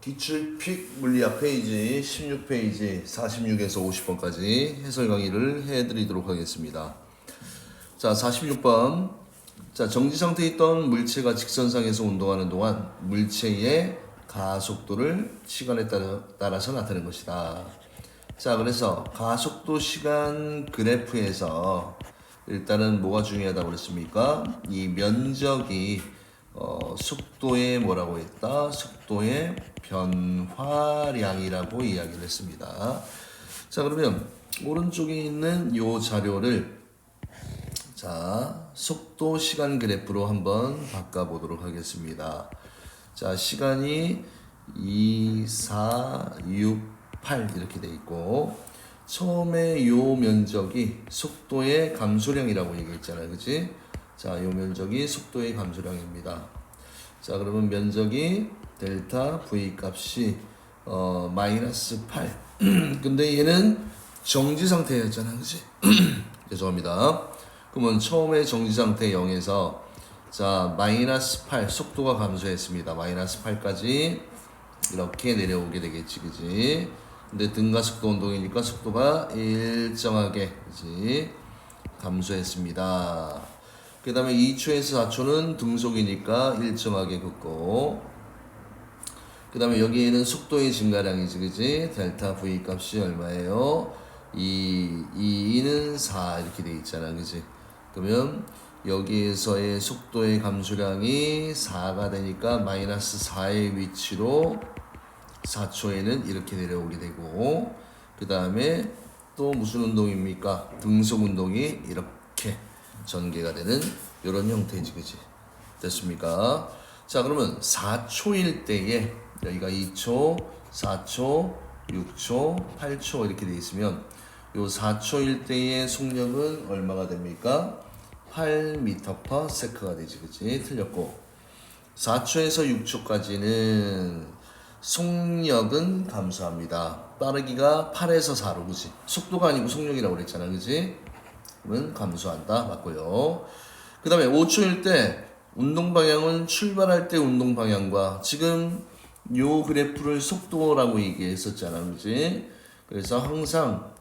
기출픽 물리학 페이지 16페이지 46에서 50번까지 해설 강의를 해드리도록 하겠습니다. 자, 46번. 자, 정지 상태에 있던 물체가 직선상에서 운동하는 동안 물체의 가속도를 시간에 따라서 나타낸 것이다. 자, 그래서 가속도 시간 그래프에서 일단은 뭐가 중요하다고 그랬습니까? 이 면적이 속도의 뭐라고 했다? 속도의 변화량이라고 이야기를 했습니다. 자, 그러면 오른쪽에 있는 이 자료를 자, 속도 시간 그래프로 한번 바꿔보도록 하겠습니다. 자, 시간이 2, 4, 6, 8 이렇게 돼 있고 처음에 요 면적이 속도의 감소량이라고 얘기했잖아요. 그치? 자, 요 면적이 속도의 감소량입니다. 자, 그러면 면적이 델타 V 값이 마이너스 8 근데 얘는 정지 상태였잖아. 그치? 죄송합니다. 그러면 처음에 정지 상태 0에서 자, 마이너스 8 속도가 감소했습니다. 마이너스 8까지 이렇게 내려오게 되겠지. 그치? 근데 등가속도 운동이니까 속도가 일정하게 그치? 감소했습니다. 그 다음에 2초에서 4초는 등속이니까 일정하게 긋고 그 다음에 여기에는 속도의 증가량이지 그치? 델타 V 값이 얼마예요? 2는 4 이렇게 돼 있잖아. 그치? 그러면 여기에서의 속도의 감소량이 4가 되니까 마이너스 4의 위치로 4초에는 이렇게 내려오게 되고 그 다음에 또 무슨 운동입니까? 등속 운동이 이렇게 전개가 되는 이런 형태지. 그치? 됐습니까? 자, 그러면 4초일 때에 여기가 2초, 4초, 6초, 8초 이렇게 돼 있으면 요 4초일 때의 속력은 얼마가 됩니까? 8m/s가 되지. 그치? 틀렸고 4초에서 6초까지는 속력은 감소합니다. 빠르기가 8에서 4로 그치? 속도가 아니고 속력이라고 그랬잖아. 그치? 그러면 감소한다. 맞고요. 그 다음에 5초일 때 운동 방향은 출발할 때 운동 방향과 지금 요 그래프를 속도라고 얘기했었잖아. 그치? 그래서 항상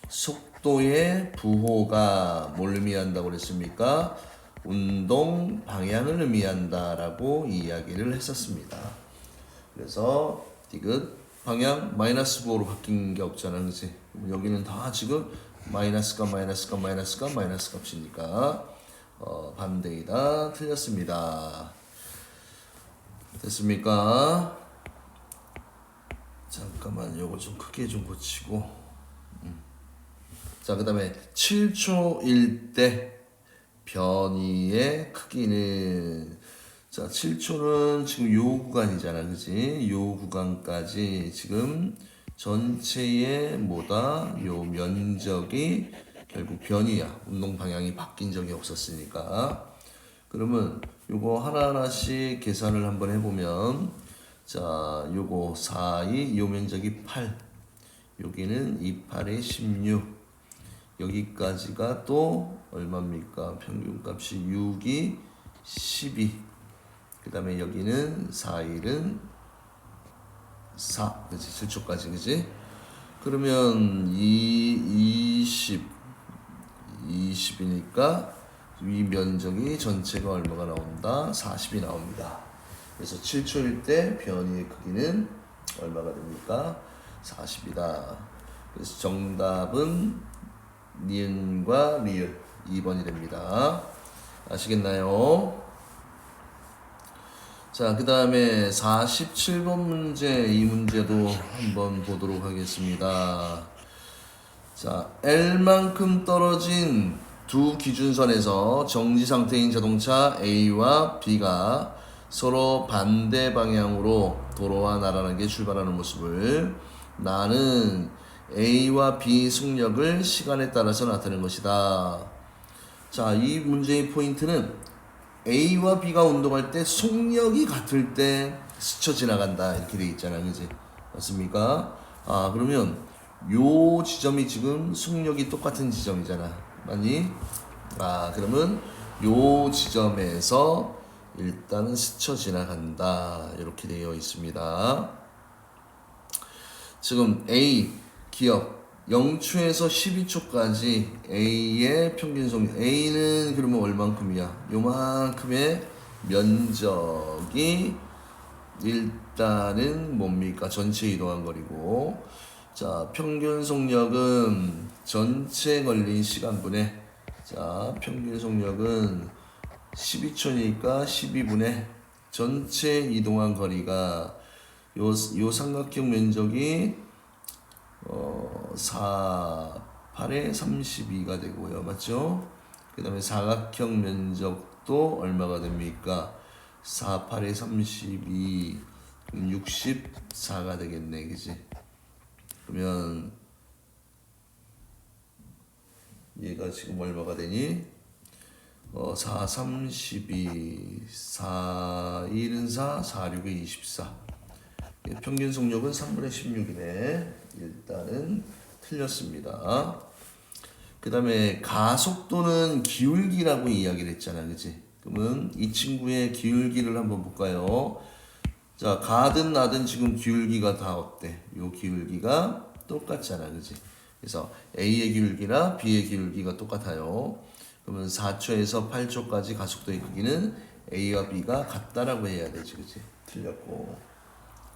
속도의 부호가 뭘 의미한다고 그랬습니까? 운동 방향을 의미한다라고 이야기를 했었습니다. 그래서 디귿 방향 마이너스 부호로 바뀐 게 없잖아. 그치? 여기는 다 지금 마이너스 값이니까 반대이다. 틀렸습니다. 됐습니까? 잠깐만 요거 좀 크게 좀 고치고 자, 그 다음에 7초일 때 변이의 크기는 자, 7초는 지금 요 구간이잖아. 그치? 요 구간까지 지금 전체의 뭐다? 요 면적이 결국 변이야. 운동 방향이 바뀐 적이 없었으니까. 그러면 요거 하나하나씩 계산을 한번 해보면 자, 요거 4, 2, 요 면적이 8 여기는 2, 8에 16 여기까지가 또 얼마입니까? 평균값이 6이 12 그 다음에 여기는 4, 1은 4 그치? 7초까지 그치? 그러면 20이니까 이 면적이 전체가 얼마가 나온다? 40이 나옵니다. 그래서 7초일 때 변이의 크기는 얼마가 됩니까? 40이다. 그래서 정답은 니은과 리을 2번이 됩니다. 아시겠나요? 자, 그 다음에 47번 문제 이 문제도 한번 보도록 하겠습니다. 자, L만큼 떨어진 두 기준선에서 정지 상태인 자동차 A와 B가 서로 반대 방향으로 도로와 나란하게 출발하는 모습을 나는 A와 B 속력을 시간에 따라서 나타내는 것이다. 자, 이 문제의 포인트는 A와 B가 운동할 때 속력이 같을 때 스쳐 지나간다 이렇게 돼 있잖아. 그지? 맞습니까? 아, 그러면 요 지점이 지금 속력이 똑같은 지점이잖아. 맞니? 아, 그러면 요 지점에서 일단은 스쳐 지나간다. 이렇게 되어 있습니다. 지금 A 기업 0초에서 12초까지 A의 평균 속력. A는 그러면 얼만큼이야? 요만큼의 면적이 일단은 뭡니까? 전체 이동한 거리고. 자, 평균 속력은 전체 걸린 시간분의, 자, 평균 속력은 12초니까 12분의 전체 이동한 거리가 요 삼각형 면적이 4, 8에 32가 되고요. 맞죠? 그 다음에 사각형 면적도 얼마가 됩니까? 4, 8에 32, 64가 되겠네. 그지? 그러면 얘가 지금 얼마가 되니? 4, 32, 4, 1은 4, 4, 6에 24. 평균 속력은 3분의 16이네. 일단은 틀렸습니다. 그 다음에 가속도는 기울기라고 이야기를 했잖아. 그치? 그러면 이 친구의 기울기를 한번 볼까요? 자, 가든 나든 지금 기울기가 다 어때? 요 기울기가 똑같잖아. 그치? 그래서 A의 기울기나 B의 기울기가 똑같아요. 그러면 4초에서 8초까지 가속도의 크기는 A와 B가 같다라고 해야 되지. 그치? 틀렸고.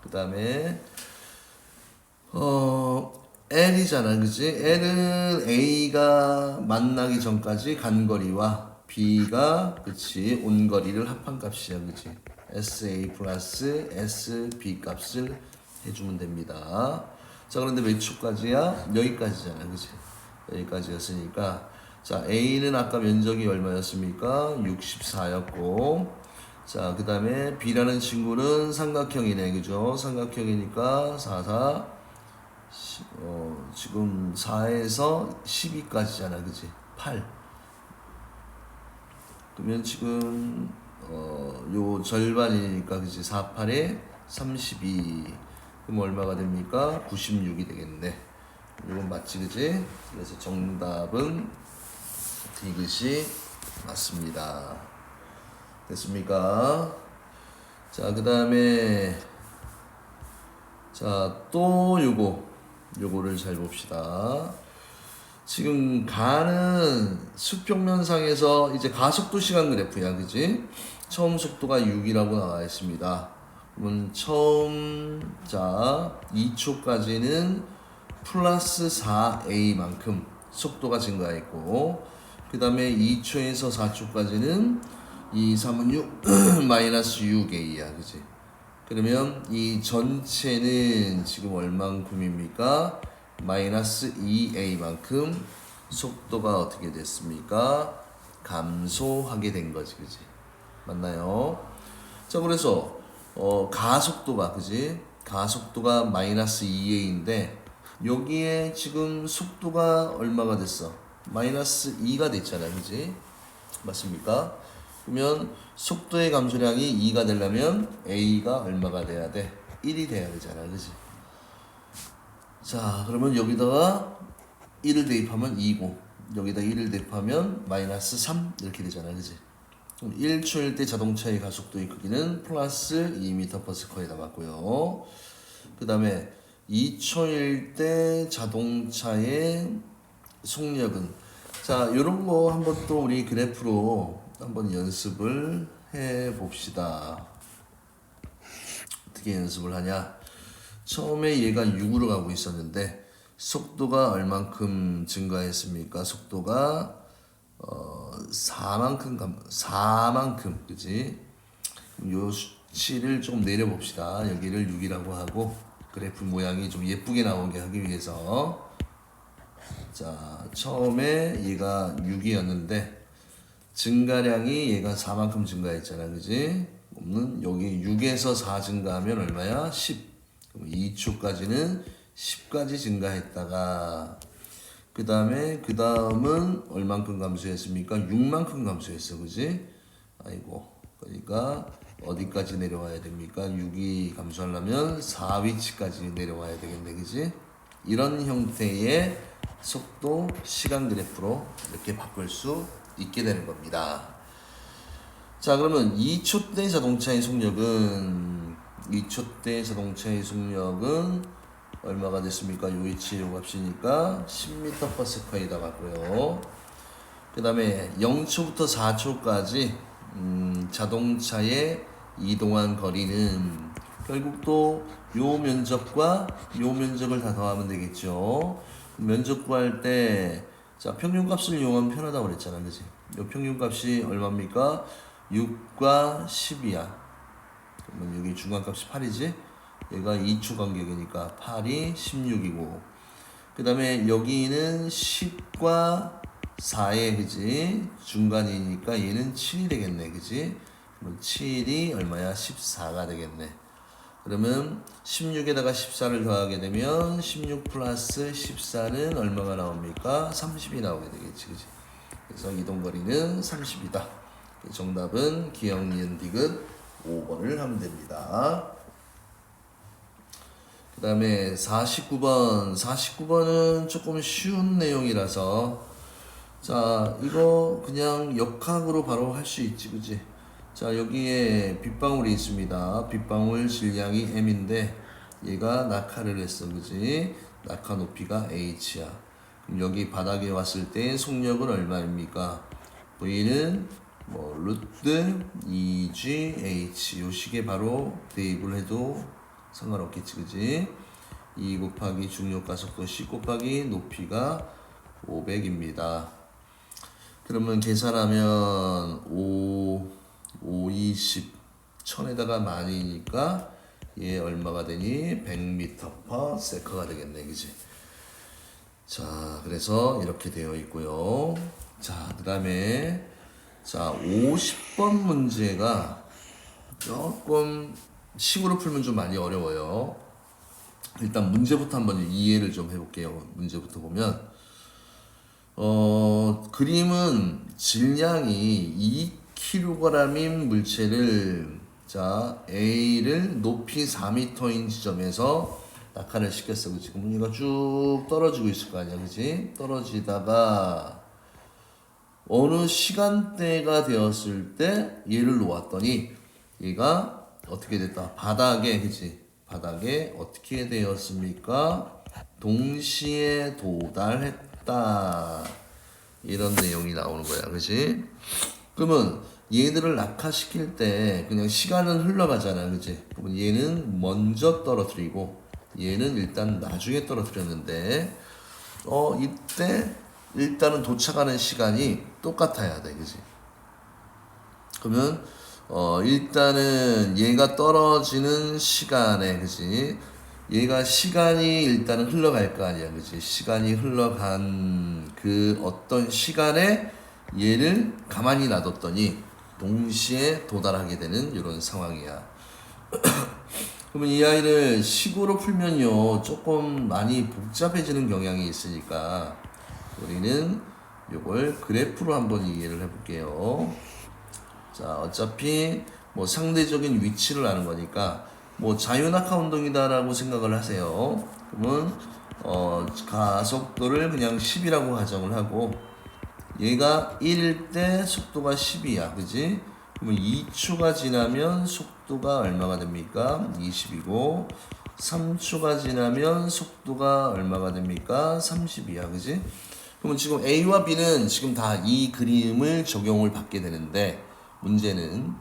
그 다음에 L이잖아. 그치? L은 A가 만나기 전까지 간 거리와 B가 그치 온 거리를 합한 값이야. 그치? SA 플러스 SB 값을 해주면 됩니다. 자, 그런데 몇 초까지야? 여기까지잖아. 그치? 여기까지였으니까 자, A는 아까 면적이 얼마였습니까? 64였고, 자, 그 다음에 B라는 친구는 삼각형이네. 그죠? 삼각형이니까 4, 4, 지금 4에서 12까지잖아. 그치? 8. 그러면 지금, 요 절반이니까, 그치? 4, 8에 32. 그럼 얼마가 됩니까? 96이 되겠네. 이건 맞지, 그치? 그래서 정답은 디귿이 맞습니다. 됐습니까? 자, 그 다음에 자, 또 요거를 잘 봅시다. 지금 가는 수평면상에서 이제 가속도 시간 그래프야. 그지? 처음 속도가 6이라고 나와 있습니다. 그러면 처음 자 2초까지는 플러스 4a만큼 속도가 증가했고, 그 다음에 2초에서 4초까지는 2, 3은 6 마이너스 6a야. 그지? 그러면 이 전체는 지금 얼만큼입니까? 마이너스 2a만큼 속도가 어떻게 됐습니까? 감소하게 된 거지. 그지? 맞나요? 자, 그래서 가속도가, 그지? 가속도가 마이너스 2a인데 여기에 지금 속도가 얼마가 됐어? 마이너스 2가 됐잖아. 그지? 맞습니까? 그러면 속도의 감소량이 2가 되려면 a가 얼마가 돼야 돼? 1이 돼야 되잖아. 그지? 자, 그러면 여기다가 1을 대입하면 2고, 여기다 1을 대입하면 마이너스 3 이렇게 되잖아. 그지? 그럼 1초일 때 자동차의 가속도의 크기는 플러스 2m/s에 맞고요. 그 다음에 2초일 때 자동차의 속력은, 자, 요런 거 한번 또 우리 그래프로 한번 연습을 해 봅시다. 어떻게 연습을 하냐? 처음에 얘가 6으로 가고 있었는데 속도가 얼만큼 증가했습니까? 속도가 4만큼, 그지? 요 수치를 좀 내려봅시다. 여기를 6이라고 하고, 그래프 모양이 좀 예쁘게 나오게 하기 위해서. 자, 처음에 얘가 6이었는데 증가량이 얘가 4만큼 증가했잖아. 그지? 그러면 여기 6에서 4 증가하면 얼마야? 10. 그럼 2초까지는 10까지 증가했다가, 그 다음은 얼만큼 감소했습니까? 6만큼 감소했어. 그지? 아이고. 그러니까 어디까지 내려와야 됩니까? 6이 감소하려면 4위치까지 내려와야 되겠네. 그지? 이런 형태의 속도 시간 그래프로 이렇게 바꿀 수 있게 되는 겁니다. 자, 그러면 2초 대 자동차의 속력은 2초 대 자동차의 속력은 얼마가 됐습니까? 요 위치의 요 값이니까 10m/s이다 맞고요. 그 다음에 0초부터 4초까지 자동차의 이동한 거리는 결국 또 요 면적과 요 면적을 다 더하면 되겠죠. 면적 구할 때 자, 평균값을 이용하면 편하다고 그랬잖아, 그지? 요 평균값이 얼마입니까? 6과 10이야. 그러면 여기 중간값이 8이지? 얘가 2초 간격이니까 8이 16이고, 그 다음에 여기는 10과 4에, 그지? 중간이니까 얘는 7이 되겠네, 그지? 그럼 7이 얼마야? 14가 되겠네. 그러면 16에다가 14를 더하게 되면 16 플러스 14는 얼마가 나옵니까? 30이 나오게 되겠지, 그지? 그래서 이동거리는 30이다. 정답은 기역, 니은, 디귿 5번을 하면 됩니다. 그 다음에 49번. 49번은 조금 쉬운 내용이라서, 자, 이거 그냥 역학으로 바로 할 수 있지, 그지? 자, 여기에 빗방울이 있습니다. 빗방울 질량이 m인데 얘가 낙하를 했어, 그지? 낙하 높이가 h야. 그럼 여기 바닥에 왔을 때 속력은 얼마입니까? V는 뭐 루트 2gh 요 식에 바로 대입을 해도 상관없겠지, 그지? 2 곱하기 중력가속도 c 곱하기 높이가 500입니다. 그러면 계산하면 5, 20, 1000에다가 만이니까 얘 얼마가 되니? 100m/s가 되겠네, 그지? 자, 그래서 이렇게 되어 있고요. 자, 그 다음에 자, 50번 문제가 조금 식으로 풀면 좀 많이 어려워요. 일단 문제부터 한번 이해를 좀 해볼게요. 문제부터 보면 그림은 질량이 2kg인 물체를, 자, A를 높이 4m인 지점에서 낙하를 시켰어, 그치? 그럼 얘가 쭉 떨어지고 있을 거 아니야, 그치? 떨어지다가 어느 시간대가 되었을 때 얘를 놓았더니 얘가 어떻게 됐다? 바닥에, 그치? 바닥에 어떻게 되었습니까? 동시에 도달했다. 이런 내용이 나오는 거야, 그치? 그러면 얘들을 낙하시킬 때 그냥 시간은 흘러가잖아, 그치? 그러면 얘는 먼저 떨어뜨리고 얘는 일단 나중에 떨어뜨렸는데 이때 일단은 도착하는 시간이 똑같아야 돼, 그치? 그러면 일단은 얘가 떨어지는 시간에, 그치? 얘가 시간이 일단은 흘러갈 거 아니야, 그치? 시간이 흘러간 그 어떤 시간에 얘를 가만히 놔뒀더니 동시에 도달하게 되는 이런 상황이야. 그러면 이 아이를 식으로 풀면요 조금 많이 복잡해지는 경향이 있으니까 우리는 요걸 그래프로 한번 이해를 해볼게요. 자, 어차피 뭐 상대적인 위치를 아는 거니까 뭐 자유낙하 운동이다라고 생각을 하세요. 그러면 가속도를 그냥 10이라고 가정을 하고 얘가 1일 때 속도가 10이야, 그지? 그러면 2초가 지나면 속도가 얼마가 됩니까? 20이고 3초가 지나면 속도가 얼마가 됩니까? 30이야, 그지? 그러면 지금 A와 B는 지금 다 이 그림을 적용을 받게 되는데 문제는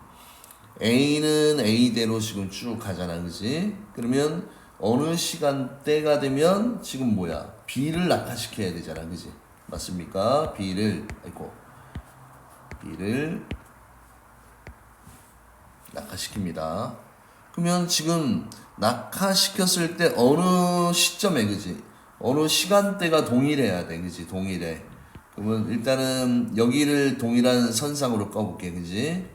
A는 A대로 지금 쭉 가잖아, 그지? 그러면 어느 시간대가 되면 지금 뭐야? B를 낙하시켜야 되잖아, 그지? 맞습니까? B를 낙하시킵니다. 그러면 지금 낙하시켰을 때 어느 시점에, 그지? 어느 시간대가 동일해야 돼, 그지? 동일해. 그러면 일단은 여기를 동일한 선상으로 꺼볼게, 그지?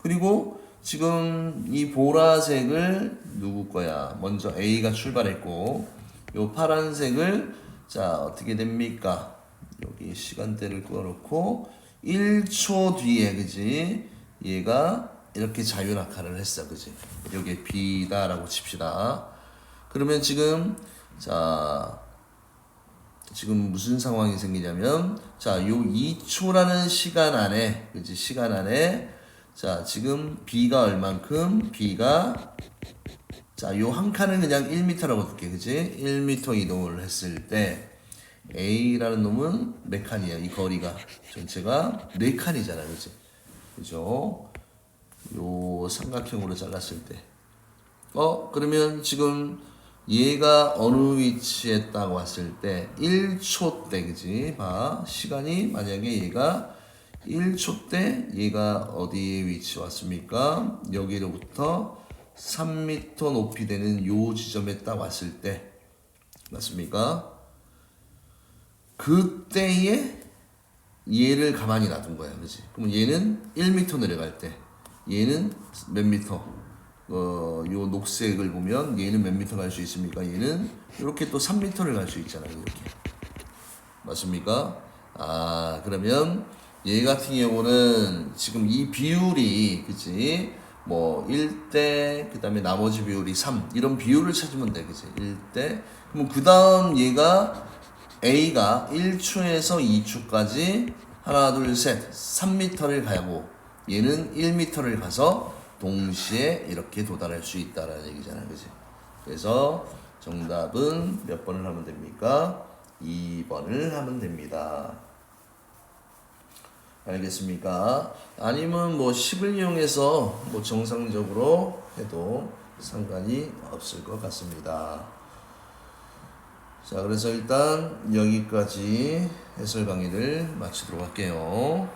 그리고 지금 이 보라색을 누구 거야? 먼저 A가 출발했고, 요 파란색을 자 어떻게 됩니까? 여기 시간대를 꺼놓고 1초 뒤에, 그지? 얘가 이렇게 자유낙하를 했어, 그지? 여기 B다라고 칩시다. 그러면 지금 지금 무슨 상황이 생기냐면 요 2초라는 시간 안에, 그지? 시간 안에 자, 지금 B가 얼만큼? B가 자, 요 한 칸은 그냥 1m라고 둘게, 그지? 1m 이동을 했을 때 A라는 놈은 몇 칸이야? 이 거리가 전체가 4칸이잖아, 그지? 그죠? 요 삼각형으로 잘랐을 때. 그러면 지금 얘가 어느 위치에 딱 왔을 때 1초 때, 그지? 봐. 시간이 만약에 얘가 1초 때 얘가 어디에 위치 왔습니까? 여기로부터 3m 높이 되는 요 지점에 딱 왔을 때 맞습니까? 그때에 얘를 가만히 놔둔 거야, 그지? 그럼 얘는 1m 내려갈 때 얘는 몇 미터? 요 녹색을 보면 얘는 몇 미터 갈 수 있습니까? 얘는 이렇게 또 3m를 갈 수 있잖아요, 이렇게. 맞습니까? 그러면 얘 같은 경우는 지금 이 비율이, 그치? 뭐 1대, 그 다음에 나머지 비율이 3, 이런 비율을 찾으면 돼, 그치? 1대. 그럼 그 다음 얘가 A가 1초에서 2초까지 하나, 둘, 셋, 3m를 가고 얘는 1m를 가서 동시에 이렇게 도달할 수 있다라는 얘기잖아요, 그치? 그래서 정답은 몇 번을 하면 됩니까? 2번을 하면 됩니다. 알겠습니까? 아니면 뭐 10을 이용해서 뭐 정상적으로 해도 상관이 없을 것 같습니다. 자, 그래서 일단 여기까지 해설 강의를 마치도록 할게요.